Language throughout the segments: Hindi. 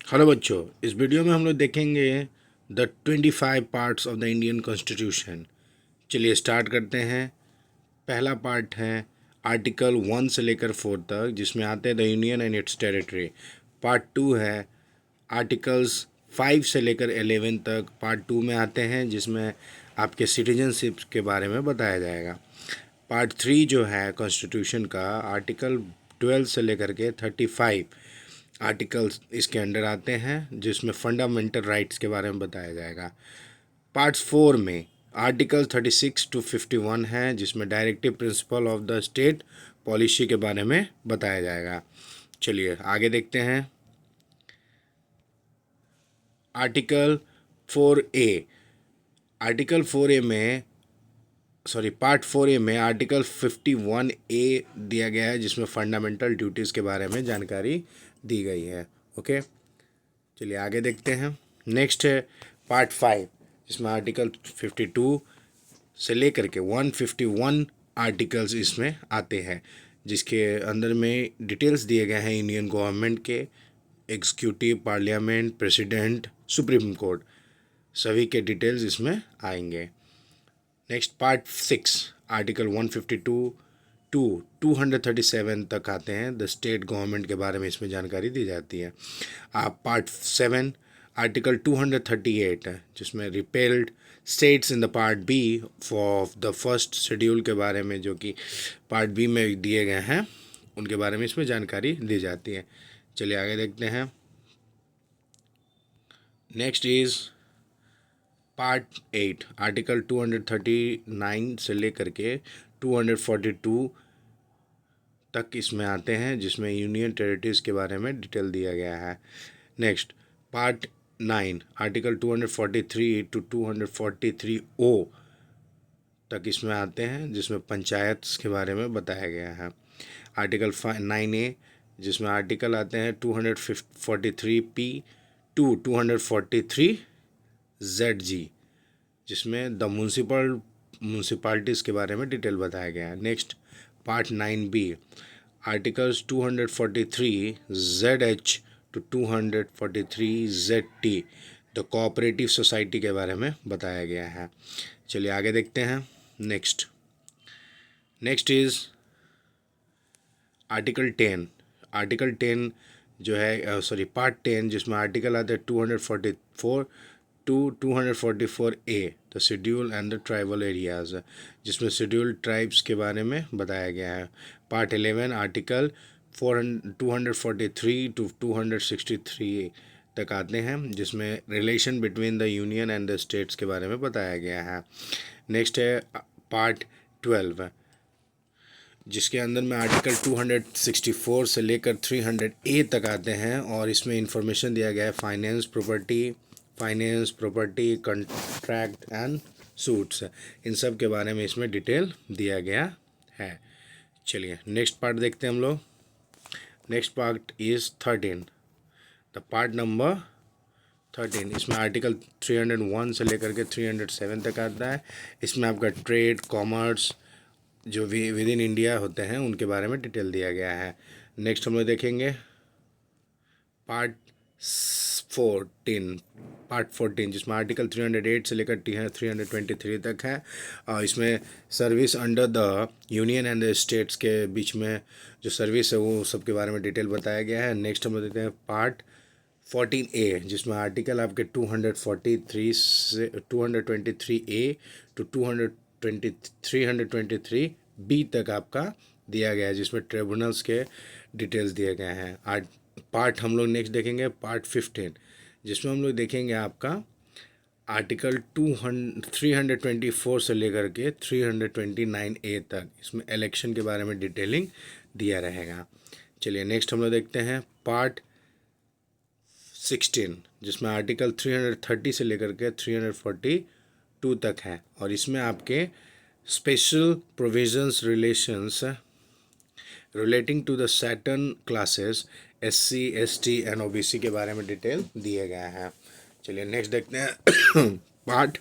हेलो बच्चों, इस वीडियो में हम लोग देखेंगे the 25 parts of the Indian constitution. चलिए स्टार्ट करते हैं। पहला पार्ट है आर्टिकल 1 से लेकर 4 तक, जिसमें आते हैं the union and it's territory. Part 2 है आर्टिकल्स 5 से लेकर 11 तक। पार्ट 2 में आते हैं जिसमें आपके सिटीजनशिप के बारे में बताया जाएगा। पार्ट 3 जो है कॉन्स्टिट्यूशन का, आर्टिकल 12 से लेकर के 35 आर्टिकल्स इसके अंडर आते हैं, जिसमें फंडामेंटल राइट्स के बारे में बताया जाएगा। पार्ट्स 4 में आर्टिकल 36 टू 51 है, जिसमें directive principle of the state policy के बारे में बताया जाएगा। चलिए आगे देखते हैं। आर्टिकल 4A, आर्टिकल 4A में पार्ट 4A में आर्टिकल 51A दिया गया है, जिसमें फंडामेंटल ड्यूटीज़ के बारे में जानकारी दी गई है। ओके, चलिए आगे देखते हैं। नेक्स्ट है पार्ट 5, जिसमें आर्टिकल 52 से लेकर के 151 आर्टिकल्स इसमें आते हैं, जिसके अंदर में डिटेल्स दिए गए हैं यूनियन गवर्नमेंट के, executive, parliament, president, supreme court, सभी के डिटेल्स इसमें आएंगे। नेक्स्ट पार्ट 6, आर्टिकल 152 टू 237 तक आते हैं। द स्टेट गवर्नमेंट के बारे में इसमें जानकारी दी जाती है। आप पार्ट 7, आर्टिकल 238 है, जिसमें repealed states in the part B for the first schedule के बारे में, जो कि पार्ट बी में दिए गए हैं, उनके बारे में इसमें जानकारी दी जाती है। चलिए आगे देखते हैं। नेक्स्ट इज़ पार्ट 8, आर्टिकल 239 से लेकर के 242 तक इसमें आते हैं, जिसमें यूनियन टेरिटरीज़ के बारे में डिटेल दिया गया है। नेक्स्ट पार्ट 9, आर्टिकल 243 टू 243 ओ तक इसमें आते हैं, जिसमें पंचायत के बारे में बताया गया है। आर्टिकल 9A, जिसमें आर्टिकल आते हैं 243P टू 243ZG, जिसमें द म्यूनसिपालिटीज़ के बारे में डिटेल बताया गया है। Next part 9B, articles 243ZH to 243ZT the cooperative society के बारे में बताया गया है। चलिए आगे देखते हैं। Next is article 10। आर्टिकल 10 जो है पार्ट 10, जिसमें आर्टिकल आता है 244 to 244A the schedule and the tribal areas, जिसमें शेड्यूल्ड ट्राइब्स के बारे में बताया गया है। पार्ट 11, आर्टिकल 243 टू 263 तक आते हैं, जिसमें relation between the union and the states के बारे में बताया गया है। नेक्स्ट है पार्ट 12, जिसके अंदर में आर्टिकल 264 से लेकर 300A तक आते हैं, और इसमें इंफॉर्मेशन दिया गया है finance, property, contract and suits, इन सब के बारे में इसमें डिटेल दिया गया है। चलिए नेक्स्ट पार्ट देखते हैं हम लोग। Next part is 13, the part number 13। इसमें आर्टिकल 301 से लेकर के 307 तक आता है। इसमें आपका ट्रेड, कॉमर्स जो विद इन इंडिया होते हैं, उनके बारे में डिटेल दिया गया है। नेक्स्ट हम लोग देखेंगे पार्ट 14, जिसमें आर्टिकल 308 से लेकर 323 तक है, और इसमें service under the union and the states के बीच में जो सर्विस है वो सब के बारे में डिटेल बताया गया है। नेक्स्ट हम लोग देखते हैं पार्ट 14A, जिसमें आर्टिकल आपके 243 से 223A टू 323B तक आपका दिया गया है, जिसमें ट्रिब्यूनल्स के डिटेल्स दिए गए हैं। पार्ट हम लोग नेक्स्ट देखेंगे पार्ट 15, जिसमें हम लोग देखेंगे आपका आर्टिकल 324 से लेकर के 329A तक, इसमें इलेक्शन के बारे में डिटेलिंग दिया रहेगा। चलिए नेक्स्ट हम लोग देखते हैं पार्ट 16, जिसमें आर्टिकल 330 से लेकर के 342 तक है, और इसमें आपके special provisions relating to the certain classes SC, ST and OBC के बारे में डिटेल दिए गए हैं। चलिए नेक्स्ट देखते हैं पार्ट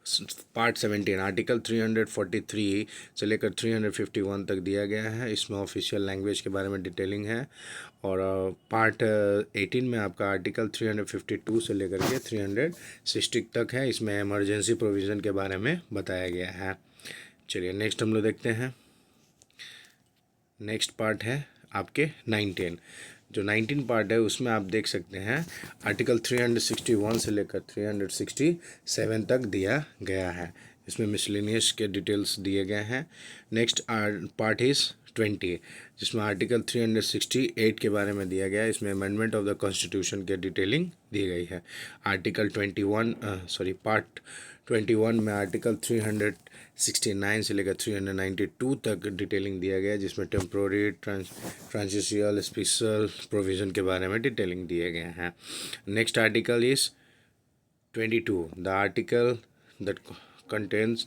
17, आर्टिकल 343 से लेकर 351 तक दिया गया है। इसमें ऑफिशियल लैंग्वेज के बारे में डिटेलिंग है, और पार्ट 18 में आपका आर्टिकल 352 से लेकर के 360 तक है। इसमें इमरजेंसी प्रोविज़न के बारे में बताया गया है। चलिए नेक्स्ट हम लोग देखते हैं। नेक्स्ट पार्ट है आपके 19। जो 19 पार्ट है उसमें आप देख सकते हैं आर्टिकल 361 से लेकर 367 तक दिया गया है। इसमें मिसलेनियस के डिटेल्स दिए गए हैं। नेक्स्ट पार्ट इज़ 20, जिसमें आर्टिकल 368 के बारे में दिया गया है। इसमें अमेंडमेंट ऑफ द कॉन्स्टिट्यूशन के डिटेलिंग दी गई है। आर्टिकल 21 पार्ट 21 में आर्टिकल 369 से लेकर 392 तक डिटेलिंग दिया गया है, जिसमें टेम्प्रोरी ट्रांजिशियल स्पेशल प्रोविज़न के बारे में डिटेलिंग दिए गए हैं। Next article is 22, the article that contains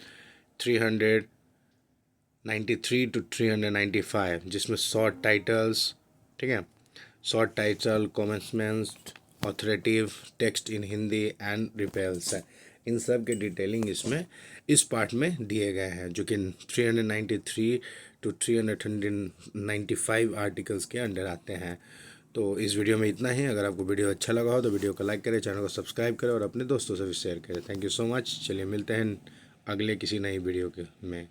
393 to 395, जिसमें शॉर्ट टाइटल्स, ठीक है, short title, commencement, authoritative text in Hindi and repeals है। इन सब के डिटेलिंग इसमें इस पार्ट में दिए गए हैं, जो कि 393 टू 395 आर्टिकल्स के अंडर आते हैं। तो इस वीडियो में इतना ही। अगर आपको वीडियो अच्छा लगा हो तो वीडियो को लाइक करें, चैनल को सब्सक्राइब करें और अपने दोस्तों से भी शेयर करें। Thank you so much. चलिए मिलते हैं अगले किसी नई वीडियो के में।